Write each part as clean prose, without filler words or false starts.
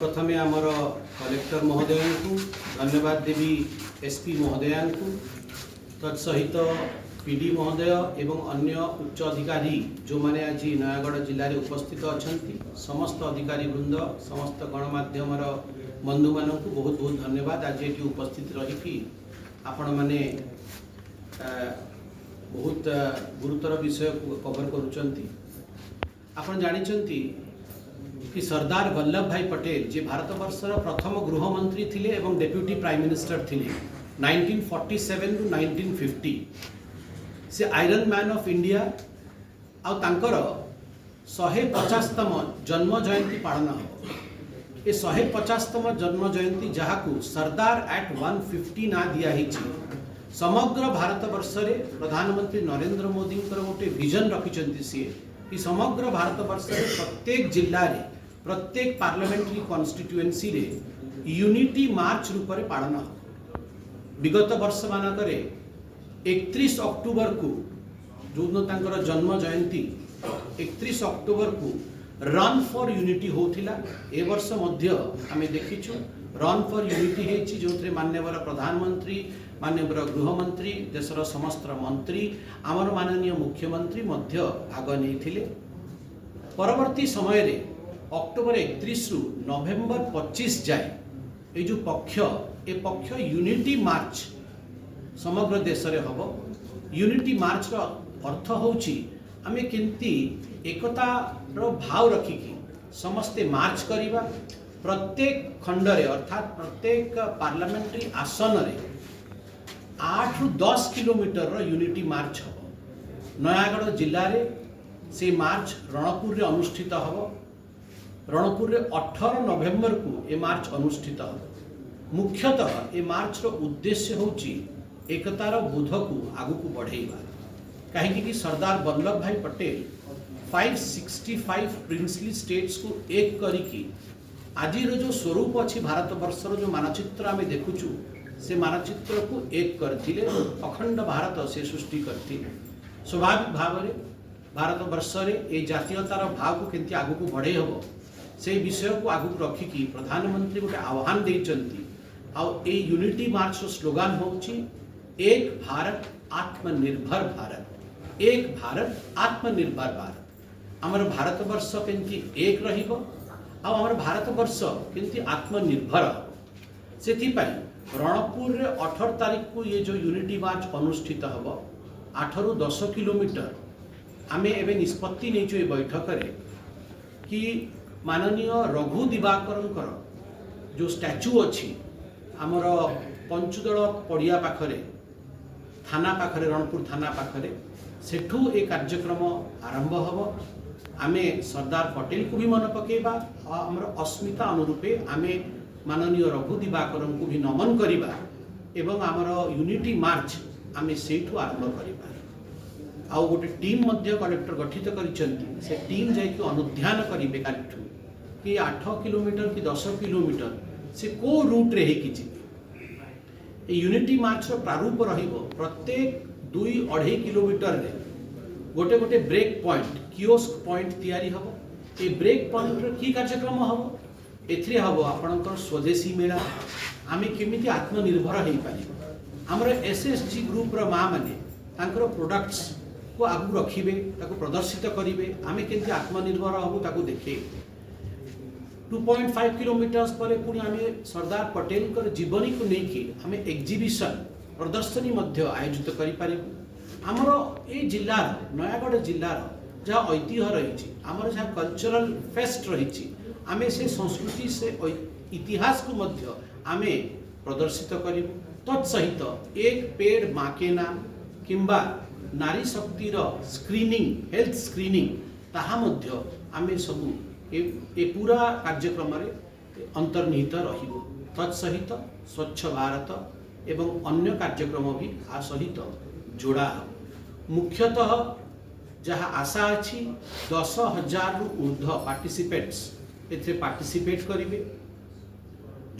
प्रथमे आमर कलेक्टर महोदय को धन्यवाद देवी एसपी महोदय को तत्सहित पीडी महोदय एवं अन्य उच्च अधिकारी जो माने आज नयागढ़ जिले में उपस्थित अच्छा समस्त अधिकारी वृंद समस्त गणमाध्यम बंधु मान को बहुत बहुत धन्यवाद। आज ये उपस्थित रही आपण मैंने बहुत गुरुतर विषय कवर करुँच। आपण जानी कि सरदार वल्लभ भाई पटेल जे भारत वर्षर प्रथम गृह मंत्री थिले एवं डेप्यूटी प्राइम मिनिस्टर थिले 1947 टू 1950 से आयरन मैन ऑफ इंडिया आ तांकर 150तम जन्म जयंती पालन हो। ये 150तम जन्म जयंती जहाकू सरदार एट 150 ना दिया ही समग्र भारत वर्षरे प्रधानमंत्री नरेंद्र मोदी गोटे विजन रखिंट सी कि समग्र भारत वर्षरे प्रत्येक जिल्ला रे प्रत्येक पार्लियामेंट्री कॉन्स्टिट्युएंसी रे यूनिटी मार्च रूप में पालन हो। विगत वर्ष मानक 31 अक्टोबर को जो तांकर जन्म जयंती 31 अक्टोबर को रन फॉर यूनिटी होतिला। ए वर्ष मध्य आमे देखिछु रन फॉर यूनिटी हेछि जोथरे माननीय प्रधानमंत्री माननीय गृहमंत्री देशर समस्त मंत्री आमर माननीय मुख्यमंत्री मध्य भाग नहीं। परवर्ती समय रे अक्टोबर 31 रु नवेम्बर 25 जाए ये जो पक्ष यूनिटी मार्च समग्र देश रे हबो। यूनिटी मार्च रो अर्थ होछि आमे केंती एकता रो भाव रखिकी समस्ते मार्च करिबा। प्रत्येक खंड रे अर्थात प्रत्येक पार्लियामेंट्री आसन रे 8 रु 10 किलोमीटर रो यूनिटी मार्च हबो। नयागढ़ जिल्ला रे से मार्च रणपुर रे अनुष्ठित हबो। रणपुर रे 18 नवेम्बर को ए मार्च अनुष्ठित हबो। मुख्यतः ए मार्च रो उद्देश्य होछि एकतार बोध को आगु को बढ़ेइबा। कहीं कि सरदार वल्लभ भाई पटेल 565 प्रिंसली स्टेट्स को एक करिकी आज जो स्वरूप अच्छी भारत वर्षर जो मानचित्र आम देखुचु से मानचित्र को एक करथिले अखंड भारत से सृष्टि करथिले। स्वाभाविक भाव में भारत वर्ष ए जातीयतार भाव को केंति आगु को बढ़े हबो से विषय को आगु को रखिकी प्रधानमंत्री गोटे आह्वान देइचंती। आउ ए यूनिटी मार्च स्लोगान होछि एक भारत आत्मनिर्भर भारत। एक भारत आत्मनिर्भर भारत। आमर भारत वर्ष केंति एक रहिबो आ आमर भारत वर्ष केंति आत्मनिर्भर हबो। सेथिपाई रणपुर रे 18 तारीख को ये जो यूनिटी मार्च अनुष्ठित हबो 8 रु 10 किलोमीटर आमे एवं निष्पत्ति नहीं ये बैठक रे कि माननीय रघु दिवाकर जो स्टैच्यू अच्छी आमर पंचुदल पड़िया पाखरे थाना पाखरे रणपुर थाना पाखरे सेठू ए कार्यक्रम आरंभ हबो। आमे सरदार पटेल को भी मन पकेबा आमर अस्मिता अनुरूपे आमे माननीय रघु दिवाकर को भी नमन करिबा एवं आमर यूनिटी मार्च आमे सेठू आरंभ करिबा। आउ गोटे टीम मध्य कलेक्टर गठित करिसेंती से टीम जाय कि अनुध्यान करिबे कालिठू कि 8 किलोमीटर कि 10 किलोमीटर से को रूट रे हेकि जिबे। ए यूनिटी मार्च रो प्रारूप रहिबो प्रत्येक 2-2.5 किलोमीटर रे गोटे गोटे ब्रेक पॉइंट कियोस्क पॉइंट तैयारी हबो। ए ब्रेक पॉइंट रो की कार्यक्रम हबो एथरे हबो आपनकर स्वदेशी मेला आमे केमिति आत्मनिर्भर हेइ पारिबो। हमर एसएसजी ग्रुप रो मा माने तांकर प्रोडक्ट्स को आगु रखिबे ताको प्रदर्शित करिवे आमे केमिति आत्मनिर्भर हबो ताको देखे। 2.5 किलोमीटर्स पर पुणी आमे सरदार पटेल कर जीवनी को लेकिन आमे एग्जिबिशन प्रदर्शनी मध्य आयोजित करि पारिबो। हमर ए जिल्ला नयागढ़ जिल्ला जहाँ ऐतिह्य रही आमर जहाँ कल्चरल फेस्ट रही आमे से संस्कृति से इतिहास को मध्य आमे प्रदर्शित करूँ। तत्सहित एक पेड़ माँ के नाम किंबा नारी शक्तिर स्क्रीनिंग हेल्थ स्क्रीनिंग ताहा मध्य आमे सबू ए पूरा कार्यक्रम अंतर्निहित रहिबो। तत्सहित स्वच्छ भारत एवं अन्य कार्यक्रम भी आ सहित जोड़ा हो। मुख्यतः जहाँ आशा अच्छी 10,000 रु ऊर्ध्व पार्टिसिपेट्स एथे पार्टिसिपेट करिवे।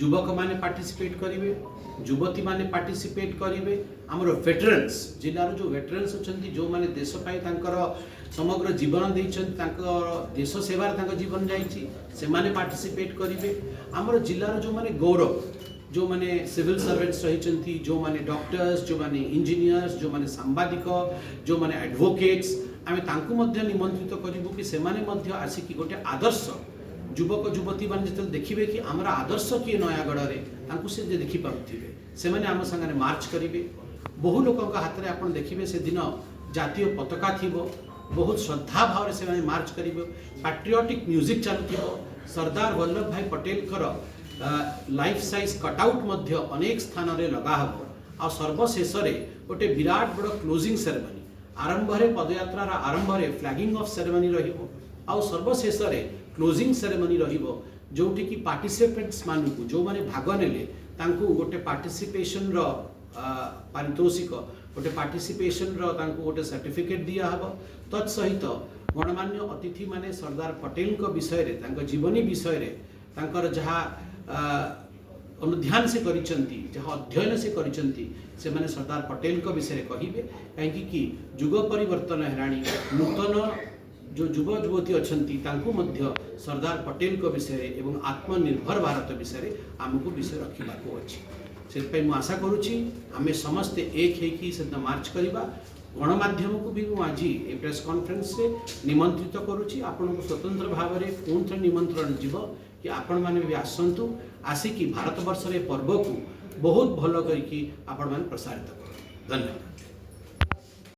युवक माने पार्टिसिपेट करेंगे, युवती माने पार्टिसिपेट करेंगे, आमर वेटरन्स जिलार जो वेटरन्स अच्छा जो मैंने देश समग्र जीवन देकर देश सेवार जीवन जाने पार्टिसिपेट करेंगे। आमर जिलार जो मैंने गौरव जो मैंने सिविल सर्वेंट्स रही, जो मैंने डॉक्टर्स, जो मैंने इंजीनियर्स, जो मैंने सांबादिक, जो मैंने एडवोकेट्स, आम तांकु मध्य निमंत्रित करूँ कि से आसिक गोटे आदर्श युवक युवती मैंने जो देखिए कि आमर आदर्श किए नयागढ़ में से देखिपे से आम सागर मार्च करेंगे। बहु लोक हाथ में आप देखिए से दिन जातीय पताका थी, बहुत श्रद्धा भाव से मार्च करेंगे, पैट्रियोटिक म्यूजिक चलुव, सरदार वल्लभ भाई पटेल लाइफ साइज कटआउट मध्य अनेक स्थान रे लगा हबो। आ सर्वशेष गोटे विराट बड़ क्लोजिंग सेरेमनी आरंभ रे पदयात्रा आरंभ रे फ्लैगिंग ऑफ सेरेमनी रहिबो। आ सर्वशेष रे क्लोजिंग सेरेमनी रहिबो जोटी की पार्टिसिपेंट्स मानकु जो माने भाग नेले तांकु गोटे पार्टिसिपेशन रो पारितोषिक गोटे पार्टिसिपेशन रो तांकु गोटे सर्टिफिकेट दिया हबो। तत्सहित गणमान्य अतिथि माने सरदार पटेल को विषय रे तांको जीवनी विषय रे तांकर जहा अनुध्यान से करिसंती, जहाँ अध्ययन से करिसंती से माने सरदार पटेल को विषय कहिबे। कहीं कि युग परिवर्तन हेराणी, नूतन जो युव युवती अच्छी तांकु मध्य सरदार पटेल को विषय एवं आत्मनिर्भर भारत विषय आमको विषय रखा अच्छी। से मुझे आशा करुच्ची आमे समस्ते एक होकी से मार्च करवा। गणमाध्यम को भी मुझे आज ये प्रेस कॉन्फ्रेंस से निमंत्रित करुच्ची। आपन को स्वतंत्र भाव में पुनः थे निमंत्रण जीव कि आपण मैंने भी आसतु, आसिकी भारत वर्ष पर्व को बहुत भल करके आपण मैंने प्रसारित कर। धन्यवाद।